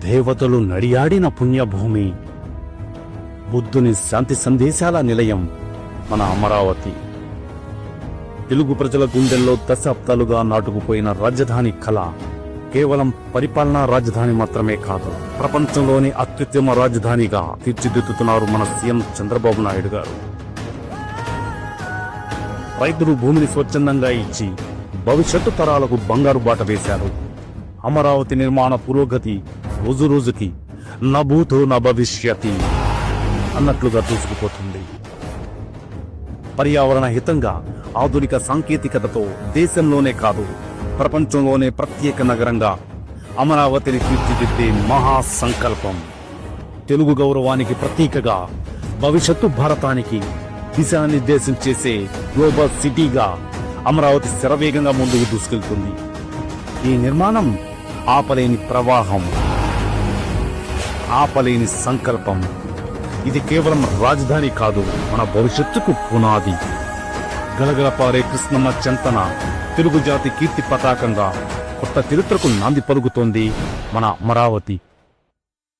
దేవతలు నడియాడిన పుణ్యభూమి, బుద్ధుని శాంతి సందేశాల నిలయం మన అమరావతి. తెలుగు ప్రజల గుండెల్లో దశాబ్దాలుగా నాటుకుపోయిన రాజధాని కళ కేవలం పరిపాలనా రాజధాని మాత్రమే కాదు, ప్రపంచంలోని అత్యుత్తమ రాజధానిగా తీర్చిదిద్దుతున్నారు మన సీఎం చంద్రబాబు నాయుడు గారు. రైతులు భూమిని స్వచ్ఛందంగా ఇచ్చి భవిష్యత్తు తరాలకు బంగారు బాట వేశారు. అమరావతి నిర్మాణ పురోగతి రోజు రోజుకి నభూతో నభవిష్యతి అన్నట్లుగా దూసుకుపోతుంది. పర్యావరణ హితంగా ఆధునిక సాంకేతికతతో దేశంలోనే కాదు ప్రపంచంలోనే ప్రత్యేక నగరంగా అమరావతిని తీర్చిదిద్దే మహాసంకల్పం. తెలుగు గౌరవానికి ప్రతీకగా, భవిష్యత్తు భారతానికి దిశానిర్దేశం చేసే గ్లోబల్ సిటీగా అమరావతి శరవేగంగా ముందుకు దూసుకెళ్తుంది. ఈ నిర్మాణం ఆపలేని ప్రవాహం, ఆపలేని సంకల్పం. ఇది కేవలం రాజధాని కాదు, మన భవిష్యత్తుకు పునాది. గలగలపారే కృష్ణమ్మ చెంతన తెలుగు జాతి కీర్తి పతాకంగా కొత్త చరిత్రకు నాంది పలుకుతోంది మన అమరావతి.